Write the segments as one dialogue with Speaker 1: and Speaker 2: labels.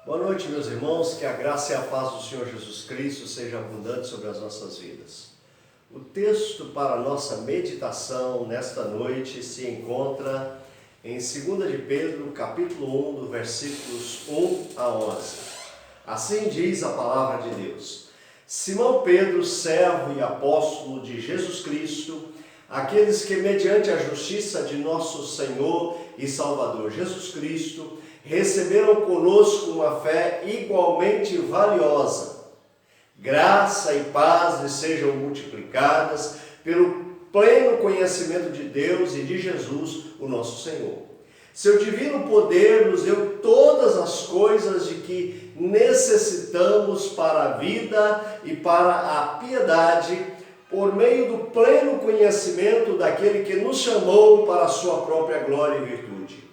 Speaker 1: Boa noite, meus irmãos, que a graça e a paz do Senhor Jesus Cristo seja abundante sobre as nossas vidas. O texto para a nossa meditação nesta noite se encontra em 2 de Pedro, capítulo 1, do versículos 1 a 11. Assim diz a palavra de Deus: Simão Pedro, servo e apóstolo de Jesus Cristo, aqueles que mediante a justiça de nosso Senhor e Salvador Jesus Cristo, receberam conosco uma fé igualmente valiosa. Graça e paz lhes sejam multiplicadas pelo pleno conhecimento de Deus e de Jesus, o nosso Senhor. Seu divino poder nos deu todas as coisas de que necessitamos para a vida e para a piedade, por meio do pleno conhecimento daquele que nos chamou para a sua própria glória e virtude.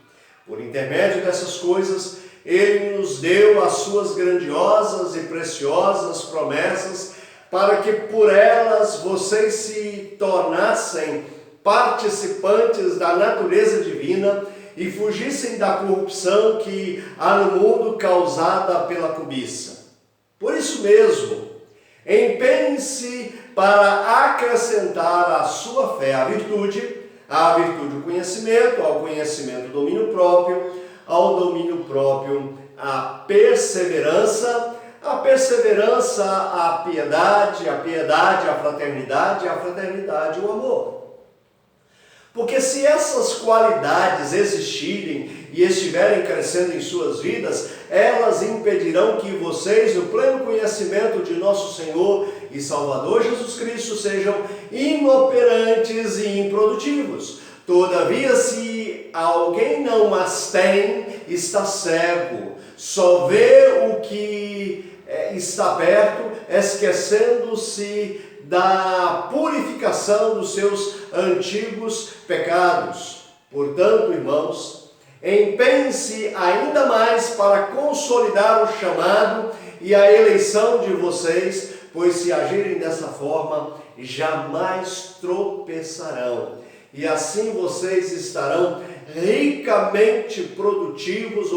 Speaker 1: Por intermédio dessas coisas, Ele nos deu as suas grandiosas e preciosas promessas, para que por elas vocês se tornassem participantes da natureza divina e fugissem da corrupção que há no mundo causada pela cobiça. Por isso mesmo, empenhe-se para acrescentar à sua fé a virtude o conhecimento, ao conhecimento o domínio próprio, ao domínio próprio a perseverança a piedade a fraternidade o amor. Porque se essas qualidades existirem e estiverem crescendo em suas vidas, elas impedirão que vocês, no pleno conhecimento de nosso Senhor e Salvador Jesus Cristo, sejam inoperantes e improdutivos. Todavia, se alguém não as tem, está cego, só vê o que está perto, esquecendo-se da purificação dos seus antigos pecados. Portanto, irmãos, empenhem-se ainda mais para consolidar o chamado e a eleição de vocês, pois se agirem dessa forma, jamais tropeçarão. E assim vocês estarão ricamente produtivos,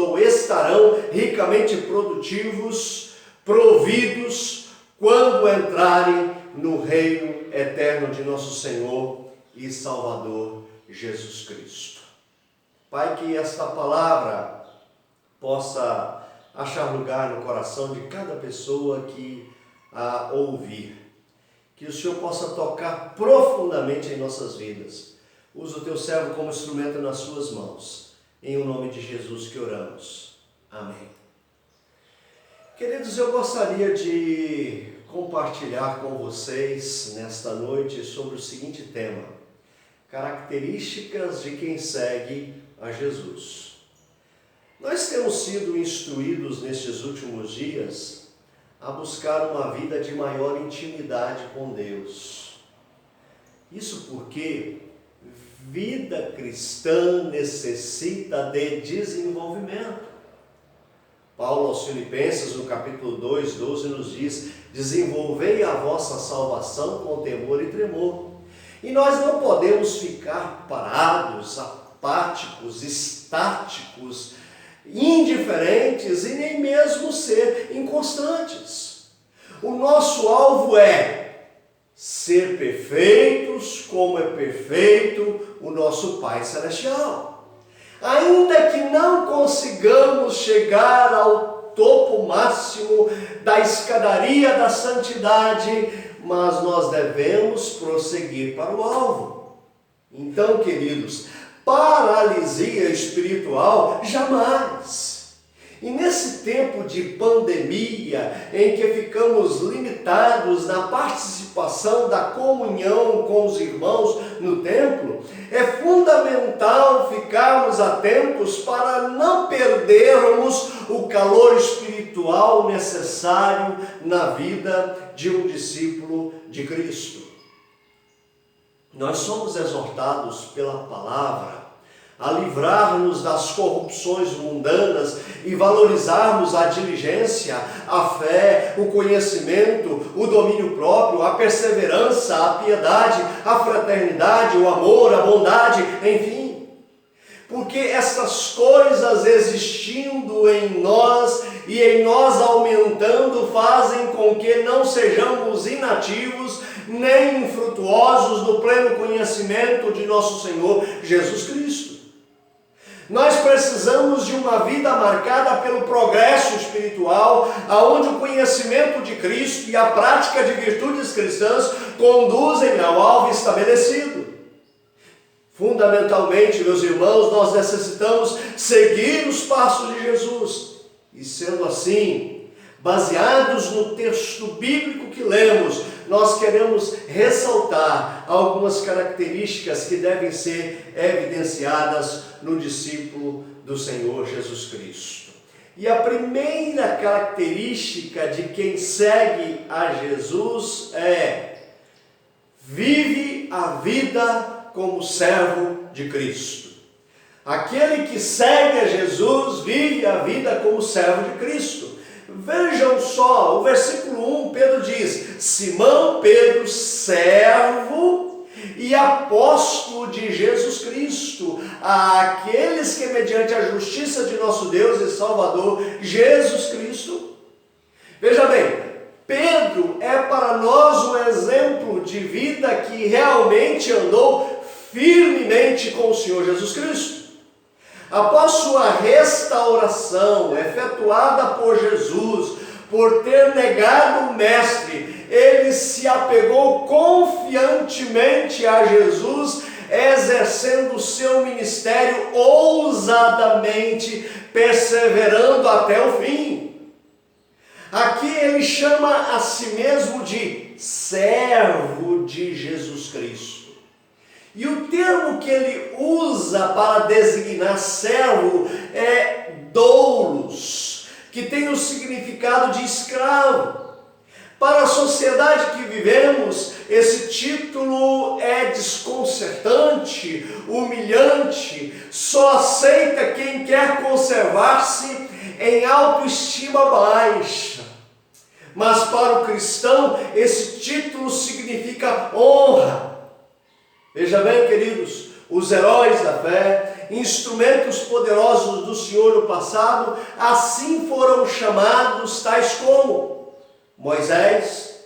Speaker 1: providos, quando entrarem no reino eterno de nosso Senhor e Salvador Jesus Cristo. Pai, que esta palavra possa achar lugar no coração de cada pessoa que a ouvir. Que o Senhor possa tocar profundamente em nossas vidas. Usa o teu servo como instrumento nas suas mãos. Em o nome de Jesus que oramos. Amém. Queridos, eu gostaria de compartilhar com vocês nesta noite sobre o seguinte tema: características de quem segue a Jesus. Nós temos sido instruídos nestes últimos dias a buscar uma vida de maior intimidade com Deus. Isso porque vida cristã necessita de desenvolvimento. Paulo aos Filipenses, no capítulo 2, 12, nos diz: desenvolvei a vossa salvação com temor e tremor. E nós não podemos ficar parados, apáticos, estáticos, indiferentes e nem mesmo ser inconstantes. O nosso alvo é ser perfeitos como é perfeito o nosso Pai Celestial. Ainda que não consigamos chegar ao topo máximo da escadaria da santidade, mas nós devemos prosseguir para o alvo. Então, queridos, paralisia espiritual jamais. E nesse tempo de pandemia, em que ficamos limitados na participação da comunhão com os irmãos no templo, é fundamental ficarmos atentos para não perdermos o calor espiritual necessário na vida de um discípulo de Cristo. Nós somos exortados pela palavra a livrar-nos das corrupções mundanas e valorizarmos a diligência, a fé, o conhecimento, o domínio próprio, a perseverança, a piedade, a fraternidade, o amor, a bondade, enfim. Porque estas coisas existindo em nós e em nós aumentando fazem com que não sejamos inativos nem infrutuosos no pleno conhecimento de nosso Senhor Jesus Cristo. Nós precisamos de uma vida marcada pelo progresso espiritual, aonde o conhecimento de Cristo e a prática de virtudes cristãs conduzem ao alvo estabelecido. Fundamentalmente, meus irmãos, nós necessitamos seguir os passos de Jesus. E sendo assim, baseados no texto bíblico que lemos, nós queremos ressaltar algumas características que devem ser evidenciadas no discípulo do Senhor Jesus Cristo. E a primeira característica de quem segue a Jesus é: vive a vida como servo de Cristo. Aquele que segue a Jesus vive a vida como servo de Cristo. Vejam só, o versículo 1, Pedro diz: Simão Pedro, servo e apóstolo de Jesus Cristo, àqueles que mediante a justiça de nosso Deus e Salvador, Jesus Cristo. Veja bem, Pedro é para nós um exemplo de vida que realmente andou firmemente com o Senhor Jesus Cristo. Após sua restauração efetuada por Jesus, por ter negado o Mestre, ele se apegou confiantemente a Jesus, exercendo o seu ministério ousadamente, perseverando até o fim. Aqui ele chama a si mesmo de servo de Jesus Cristo. E o termo que ele usa para designar servo é doulos, que tem o significado de escravo. Para a sociedade que vivemos, esse título é desconcertante, humilhante, só aceita quem quer conservar-se em autoestima baixa. Mas para o cristão, esse título significa honra. Veja bem, queridos, os heróis da fé, instrumentos poderosos do Senhor no passado, assim foram chamados, tais como Moisés.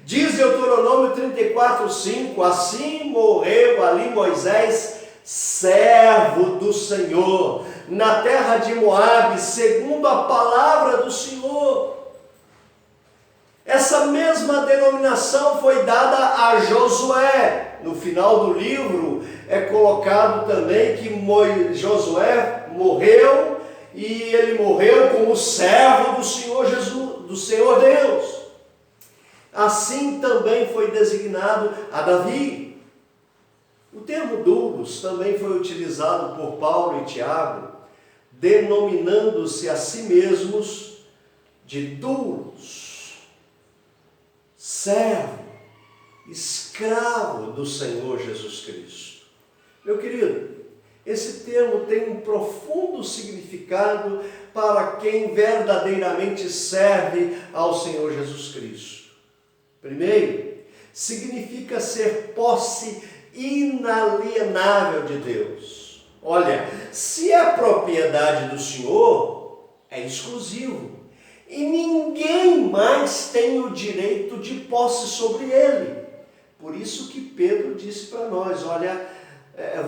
Speaker 1: Diz Deuteronômio 34:5, assim morreu ali Moisés, servo do Senhor, na terra de Moabe, segundo a palavra do Senhor. Essa mesma denominação foi dada a Josué. No final do livro é colocado também que Josué morreu, e ele morreu como servo do Senhor Jesus, do Senhor Deus. Assim também foi designado a Davi. O termo doulos também foi utilizado por Paulo e Tiago, denominando-se a si mesmos de doulos, servo, escravo do Senhor Jesus Cristo. Meu querido, esse termo tem um profundo significado para quem verdadeiramente serve ao Senhor Jesus Cristo. Primeiro, significa ser posse inalienável de Deus. Olha, se é propriedade do Senhor, é exclusivo. E ninguém mais tem o direito de posse sobre ele. Por isso que Pedro disse para nós, olha,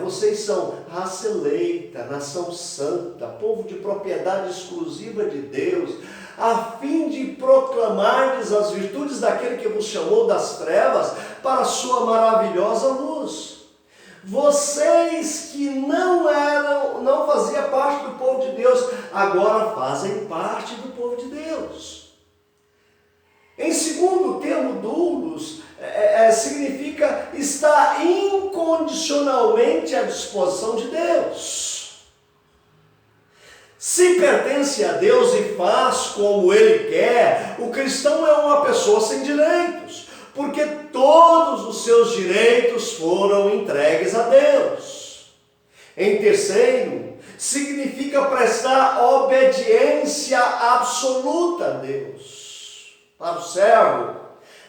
Speaker 1: vocês são raça eleita, nação santa, povo de propriedade exclusiva de Deus, a fim de proclamar-lhes as virtudes daquele que vos chamou das trevas para a sua maravilhosa luz. Vocês que não faziam parte do povo de Deus, agora fazem parte do povo de Deus. Em segundo, o termo doulos significa estar incondicionalmente à disposição de Deus. Se pertence a Deus e faz como Ele quer, o cristão é uma pessoa sem direitos, porque todos os seus direitos foram entregues a Deus. Em terceiro, significa prestar obediência absoluta a Deus. Para o servo,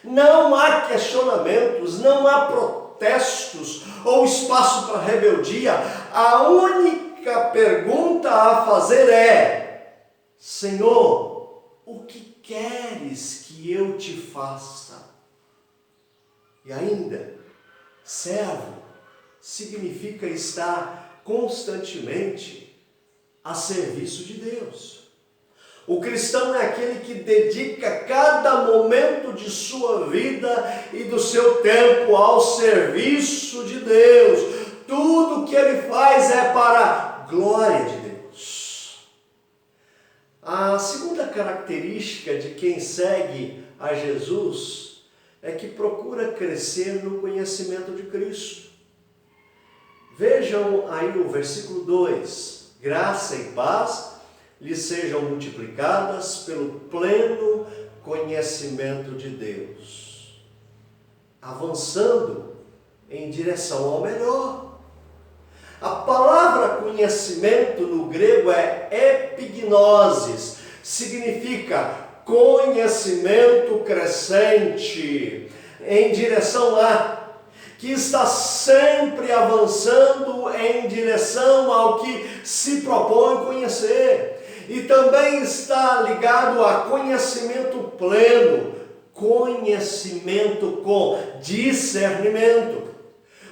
Speaker 1: não há questionamentos, não há protestos ou espaço para rebeldia. A única pergunta a fazer é: Senhor, o que queres que eu te faça? E ainda, servo significa estar constantemente a serviço de Deus. O cristão é aquele que dedica cada momento de sua vida e do seu tempo ao serviço de Deus. Tudo que ele faz é para a glória de Deus. A segunda característica de quem segue a Jesus é que procura crescer no conhecimento de Cristo. Vejam aí o versículo 2. Graça e paz lhes sejam multiplicadas pelo pleno conhecimento de Deus. Avançando em direção ao melhor. A palavra conhecimento no grego é epignosis, significa conhecimento crescente, em direção a, que está sempre avançando em direção ao que se propõe conhecer. E também está ligado a conhecimento pleno, conhecimento com discernimento.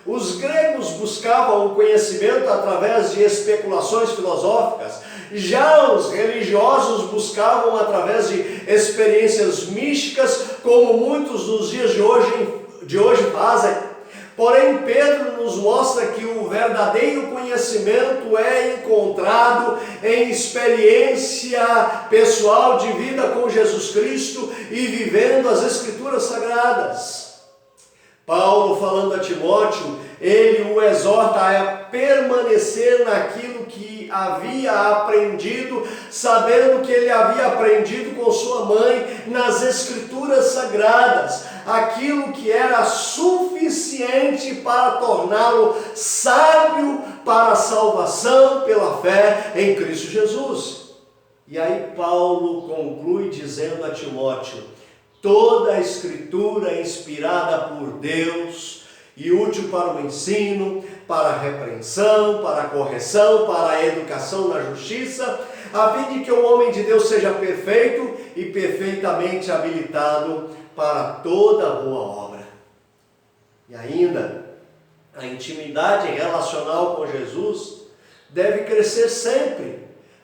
Speaker 1: Os gregos buscavam o conhecimento através de especulações filosóficas. Já os religiosos buscavam através de experiências místicas, como muitos nos dias de hoje fazem. Porém, Pedro nos mostra que o verdadeiro conhecimento é encontrado em experiência pessoal de vida com Jesus Cristo e vivendo as Escrituras Sagradas. Paulo, falando a Timóteo, ele o exorta a permanecer naquilo que havia aprendido, sabendo que ele havia aprendido com sua mãe nas Escrituras Sagradas, aquilo que era suficiente para torná-lo sábio para a salvação pela fé em Cristo Jesus. E aí Paulo conclui dizendo a Timóteo: toda a Escritura é inspirada por Deus e útil para o ensino, para a repreensão, para a correção, para a educação na justiça, a fim de que o homem de Deus seja perfeito e perfeitamente habilitado para toda boa obra. E ainda, a intimidade relacional com Jesus deve crescer sempre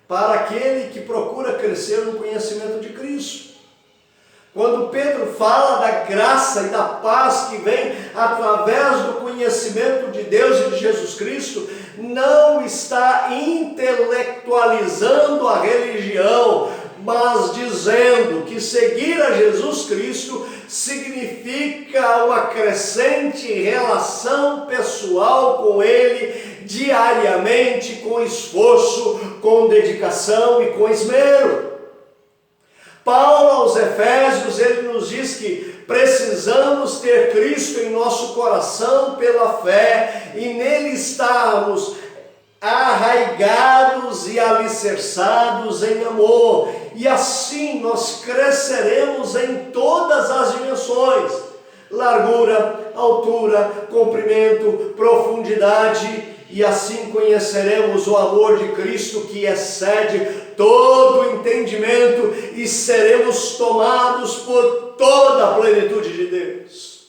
Speaker 1: para aquele que procura crescer no conhecimento de Cristo. Quando Pedro fala da graça e da paz que vem através do conhecimento de Deus e de Jesus Cristo, não está intelectualizando a religião, mas dizendo que seguir a Jesus Cristo significa uma crescente relação pessoal com Ele, diariamente, com esforço, com dedicação e com esmero. Paulo aos Efésios, ele nos diz que precisamos ter Cristo em nosso coração pela fé e nele estarmos arraigados e alicerçados em amor. E assim nós cresceremos em todas as dimensões: largura, altura, comprimento, profundidade. E assim conheceremos o amor de Cristo que excede todo o entendimento e seremos tomados por toda a plenitude de Deus.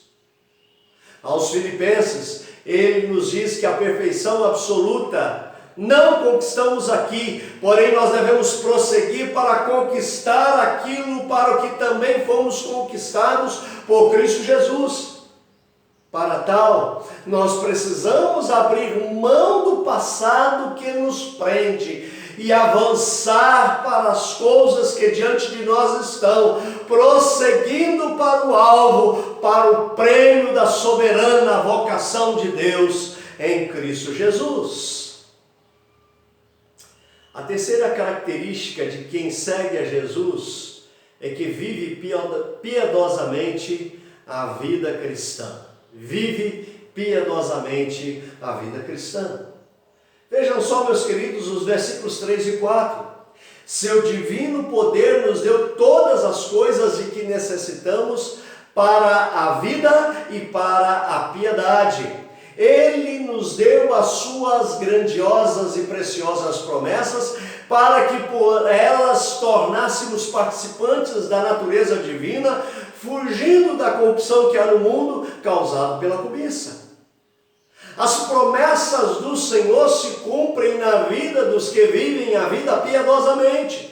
Speaker 1: Aos Filipenses, ele nos diz que a perfeição absoluta não conquistamos aqui, porém nós devemos prosseguir para conquistar aquilo para o que também fomos conquistados por Cristo Jesus. Para tal, nós precisamos abrir mão do passado que nos prende e avançar para as coisas que diante de nós estão, prosseguindo para o alvo, para o prêmio da soberana vocação de Deus em Cristo Jesus. A terceira característica de quem segue a Jesus é que vive piedosamente a vida cristã. Vive piedosamente a vida cristã. Vejam só, meus queridos, os versículos 3 e 4. Seu divino poder nos deu todas as coisas de que necessitamos para a vida e para a piedade. Ele nos deu as suas grandiosas e preciosas promessas, para que por elas tornássemos participantes da natureza divina, fugindo da corrupção que há no mundo, causado pela cobiça. As promessas do Senhor se cumprem na vida dos que vivem a vida piedosamente.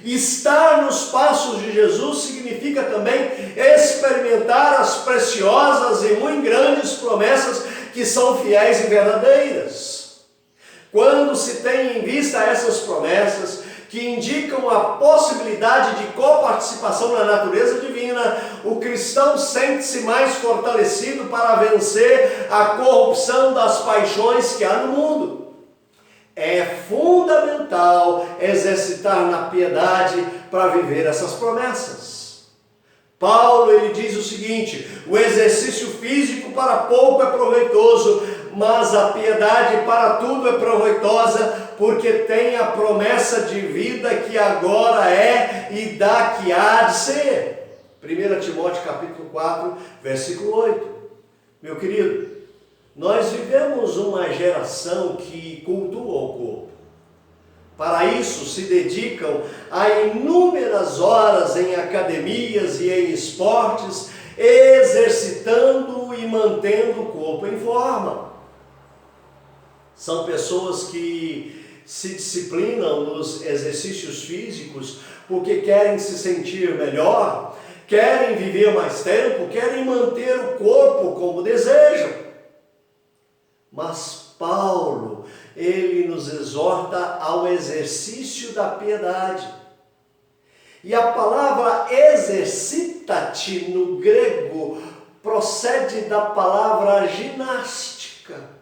Speaker 1: Estar nos passos de Jesus significa também experimentar as preciosas e muito grandes promessas que são fiéis e verdadeiras. Quando se tem em vista essas promessas, que indicam a possibilidade de coparticipação na natureza divina, o cristão sente-se mais fortalecido para vencer a corrupção das paixões que há no mundo. É fundamental exercitar na piedade para viver essas promessas. Paulo, ele diz o seguinte: o exercício físico para pouco é proveitoso, mas a piedade para tudo é proveitosa, porque tem a promessa de vida que agora é e da que há de ser. 1 Timóteo capítulo 4, versículo 8. Meu querido, nós vivemos uma geração que cultua o corpo. Para isso se dedicam a inúmeras horas em academias e em esportes, exercitando e mantendo o corpo em forma. São pessoas que se disciplinam nos exercícios físicos porque querem se sentir melhor, querem viver mais tempo, querem manter o corpo como desejam. Mas Paulo, ele nos exorta ao exercício da piedade. E a palavra exercita-te no grego procede da palavra ginástica.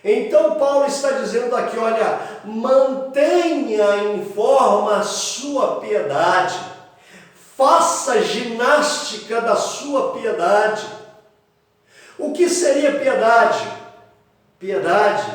Speaker 1: Então Paulo está dizendo aqui, olha, mantenha em forma a sua piedade, faça ginástica da sua piedade. O que seria piedade? Piedade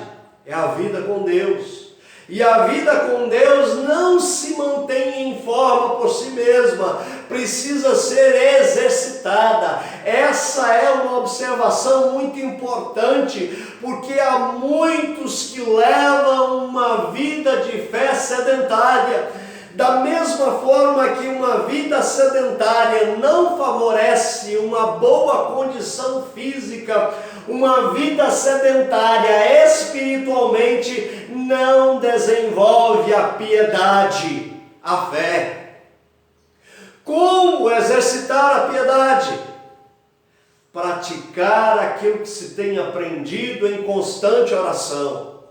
Speaker 1: é a vida com Deus. E a vida com Deus não se mantém em forma por si mesma, precisa ser exercitada. Essa é uma observação muito importante, porque há muitos que levam uma vida de fé sedentária. Da mesma forma que uma vida sedentária não favorece uma boa condição física, uma vida sedentária espiritualmente não desenvolve a piedade, a fé. Como exercitar a piedade? Praticar aquilo que se tem aprendido em constante oração.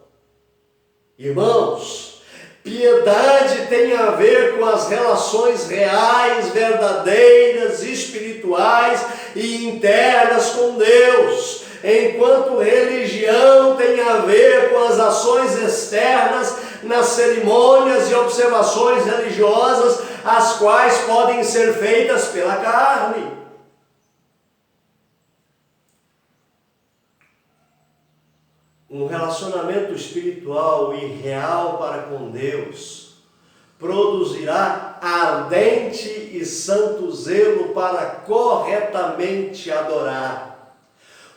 Speaker 1: Irmãos, piedade tem a ver com as relações reais, verdadeiras, espirituais e internas com Deus, enquanto religião tem a ver com as ações externas nas cerimônias e observações religiosas, as quais podem ser feitas pela carne. Um relacionamento espiritual e real para com Deus produzirá ardente e santo zelo para corretamente adorar.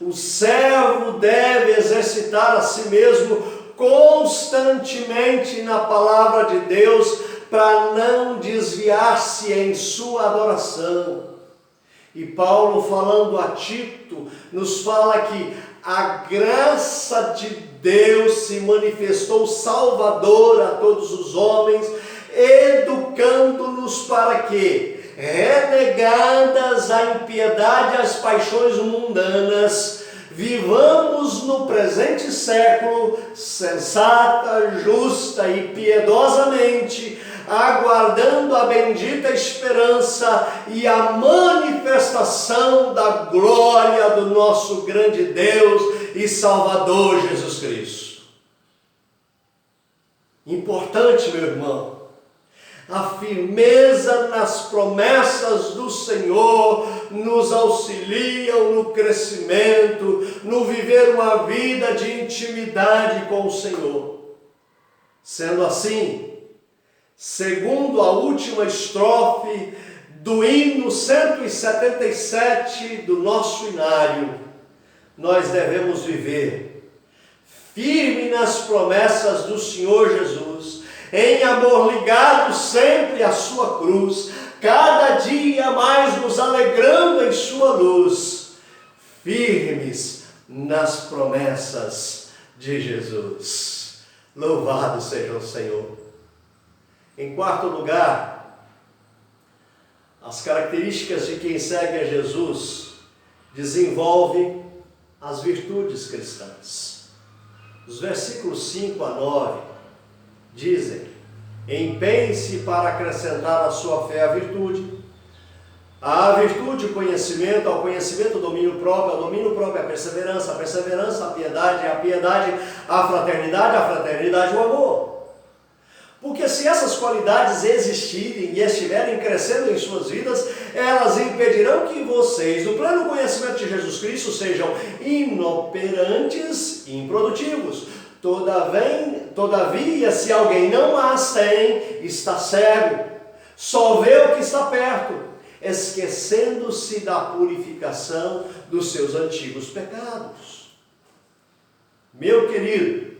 Speaker 1: O servo deve exercitar a si mesmo constantemente na palavra de Deus para não desviar-se em sua adoração. E Paulo, falando a Tito, nos fala que a graça de Deus se manifestou salvadora a todos os homens, educando-nos para que, renegadas a impiedade e as paixões mundanas, vivamos no presente século sensata, justa e piedosamente, aguardando a bendita esperança e a manifestação da glória do nosso grande Deus e Salvador Jesus Cristo. Importante, meu irmão, a firmeza nas promessas do Senhor nos auxiliam no crescimento, no viver uma vida de intimidade com o Senhor. Sendo assim, segundo a última estrofe do hino 177 do nosso inário, nós devemos viver firme nas promessas do Senhor Jesus, em amor ligado sempre à sua cruz, cada dia mais nos alegrando em sua luz, firmes nas promessas de Jesus. Louvado seja o Senhor. Em quarto lugar, as características de quem segue a Jesus desenvolve as virtudes cristãs. Os versículos 5 a 9 dizem: empenhe-se para acrescentar à sua fé a virtude. À virtude, o conhecimento, ao conhecimento, o domínio próprio, ao domínio próprio, a perseverança, a piedade, a fraternidade, o amor. Porque se essas qualidades existirem e estiverem crescendo em suas vidas, elas impedirão que vocês, no pleno conhecimento de Jesus Cristo, sejam inoperantes e improdutivos. Todavia, se alguém não as tem, está cego, só vê o que está perto, esquecendo-se da purificação dos seus antigos pecados. Meu querido,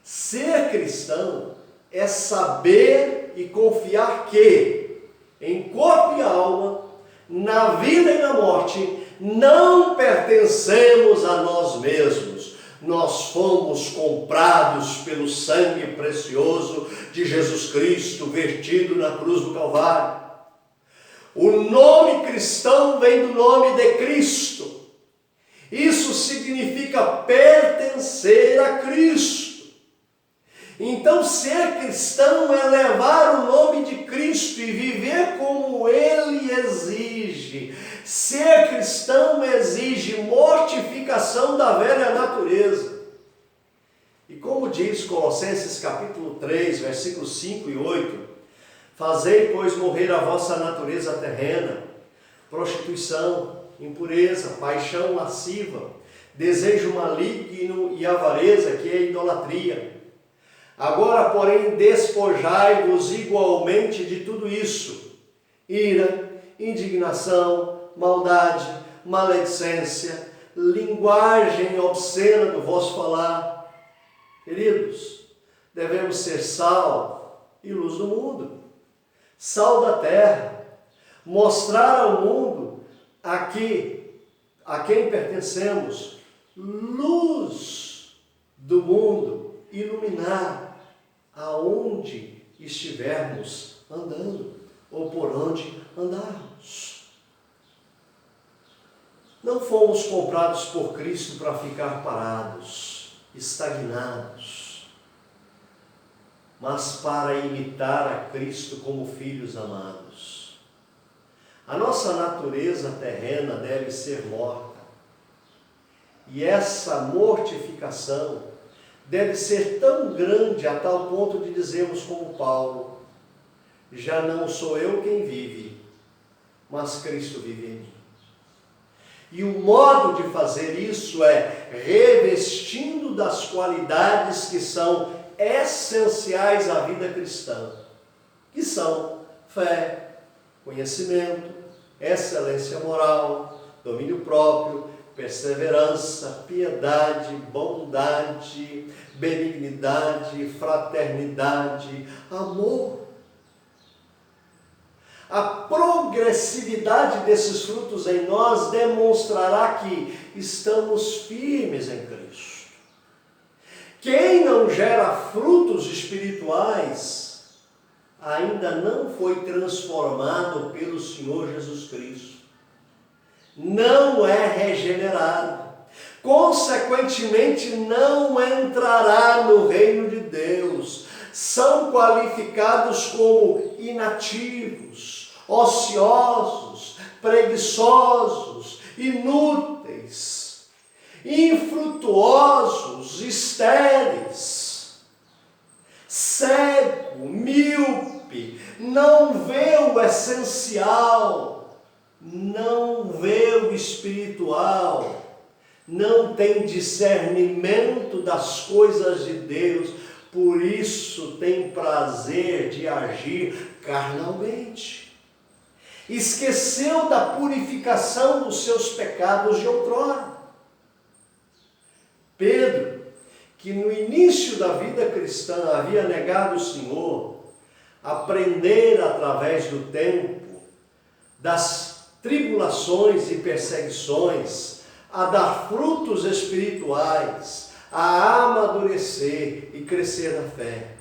Speaker 1: ser cristão é saber e confiar que, em corpo e alma, na vida e na morte, não pertencemos a nós mesmos. Nós fomos comprados pelo sangue precioso de Jesus Cristo, vertido na cruz do Calvário. O nome cristão vem do nome de Cristo. Isso significa pertencer a Cristo. Então, ser cristão é levar o nome de Cristo e viver como Ele exige. Ser cristão exige mortificação da velha natureza. E como diz Colossenses capítulo 3, versículos 5 e 8, fazei, pois, morrer a vossa natureza terrena, prostituição, impureza, paixão lasciva, desejo maligno e avareza, que é idolatria. Agora, porém, despojai-vos igualmente de tudo isso: ira, indignação, maldade, maledicência, linguagem obscena do vosso falar. Queridos, devemos ser sal e luz do mundo, sal da terra, mostrar ao mundo a quem pertencemos, luz do mundo, iluminar aonde estivermos andando ou por onde andarmos. Não fomos comprados por Cristo para ficar parados, estagnados, mas para imitar a Cristo como filhos amados. A nossa natureza terrena deve ser morta, e essa mortificação deve ser tão grande a tal ponto de dizermos como Paulo: já não sou eu quem vive, mas Cristo vive em mim. E o modo de fazer isso é revestindo das qualidades que são essenciais à vida cristã, que são fé, conhecimento, excelência moral, domínio próprio, perseverança, piedade, bondade, benignidade, fraternidade, amor. A progressividade desses frutos em nós demonstrará que estamos firmes em Cristo. Quem não gera frutos espirituais ainda não foi transformado pelo Senhor Jesus Cristo. Não é regenerado. Consequentemente, não entrará no reino de Deus. São qualificados como inativos, ociosos, preguiçosos, inúteis, infrutuosos, estéreis, cego, míope, não vê o essencial, não vê o espiritual, não tem discernimento das coisas de Deus, por isso tem prazer de agir carnalmente. Esqueceu da purificação dos seus pecados de outrora. Pedro, que no início da vida cristã havia negado o Senhor, aprender através do tempo, das tribulações e perseguições, a dar frutos espirituais, a amadurecer e crescer na fé.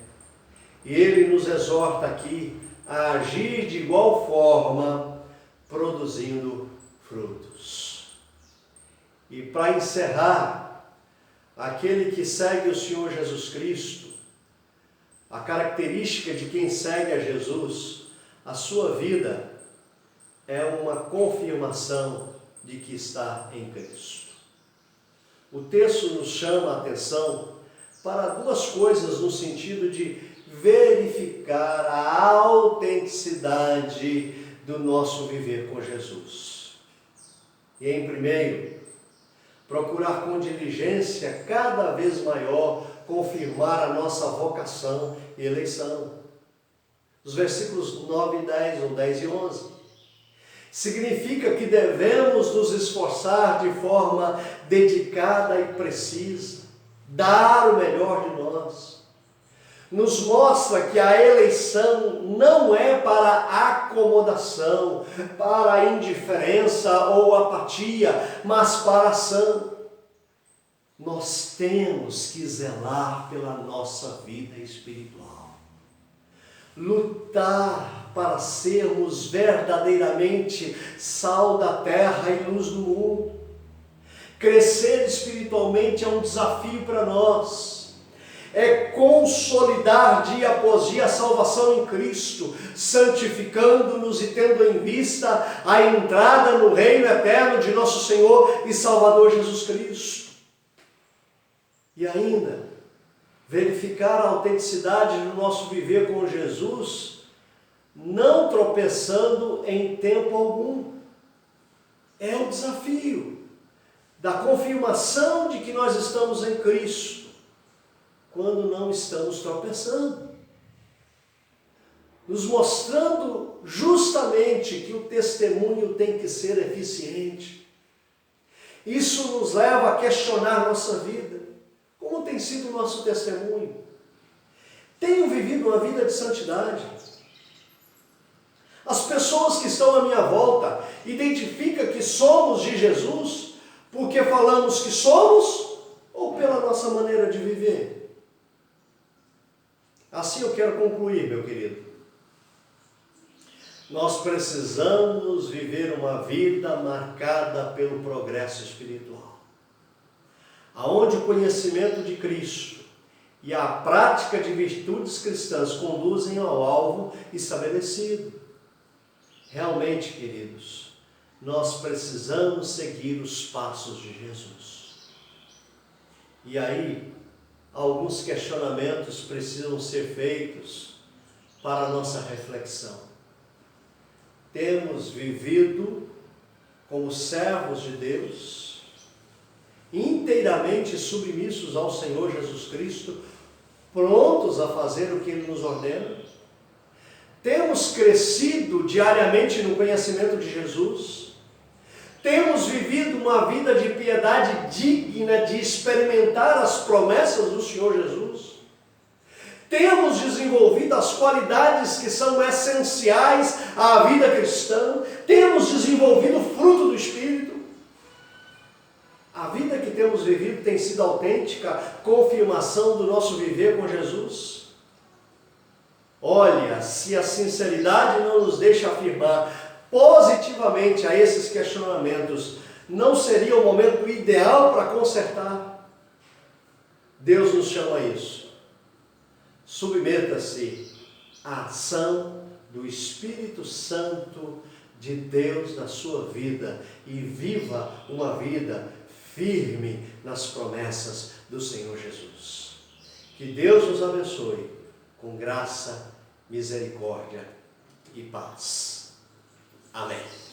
Speaker 1: E ele nos exorta aqui a agir de igual forma, produzindo frutos. E para encerrar, aquele que segue o Senhor Jesus Cristo, a característica de quem segue a Jesus, a sua vida é uma confirmação de que está em Cristo. O texto nos chama a atenção para duas coisas no sentido de verificar a autenticidade do nosso viver com Jesus. E em primeiro, procurar com diligência cada vez maior confirmar a nossa vocação e eleição. Os versículos 9 e 10, ou 10 e 11. Significa que devemos nos esforçar de forma dedicada e precisa, dar o melhor de nós. Nos mostra que a eleição não é para acomodação, para indiferença ou apatia, mas para ação. Nós temos que zelar pela nossa vida espiritual. Lutar para sermos verdadeiramente sal da terra e luz do mundo. Crescer espiritualmente é um desafio para nós. É consolidar dia após dia a salvação em Cristo, santificando-nos e tendo em vista a entrada no reino eterno de nosso Senhor e Salvador Jesus Cristo. E ainda, verificar a autenticidade do nosso viver com Jesus, não tropeçando em tempo algum. É o desafio da confirmação de que nós estamos em Cristo, quando não estamos tropeçando. Nos mostrando justamente que o testemunho tem que ser eficiente. Isso nos leva a questionar nossa vida. Como tem sido o nosso testemunho? Tenho vivido uma vida de santidade? As pessoas que estão à minha volta identificam que somos de Jesus porque falamos que somos ou pela nossa maneira de viver? Assim eu quero concluir, meu querido. Nós precisamos viver uma vida marcada pelo progresso espiritual, aonde o conhecimento de Cristo e a prática de virtudes cristãs conduzem ao alvo estabelecido. Realmente, queridos, nós precisamos seguir os passos de Jesus. E aí, alguns questionamentos precisam ser feitos para a nossa reflexão. Temos vivido como servos de Deus, inteiramente submissos ao Senhor Jesus Cristo, prontos a fazer o que Ele nos ordena? Temos crescido diariamente no conhecimento de Jesus? Temos vivido uma vida de piedade digna de experimentar as promessas do Senhor Jesus? Temos desenvolvido as qualidades que são essenciais à vida cristã? Temos desenvolvido o fruto do Espírito? A vida que temos vivido tem sido autêntica confirmação do nosso viver com Jesus? Olha, se a sinceridade não nos deixa afirmar positivamente a esses questionamentos, não seria o momento ideal para consertar? Deus nos chama a isso. Submeta-se à ação do Espírito Santo de Deus na sua vida e viva uma vida firme nas promessas do Senhor Jesus. Que Deus nos abençoe com graça, misericórdia e paz. Amém.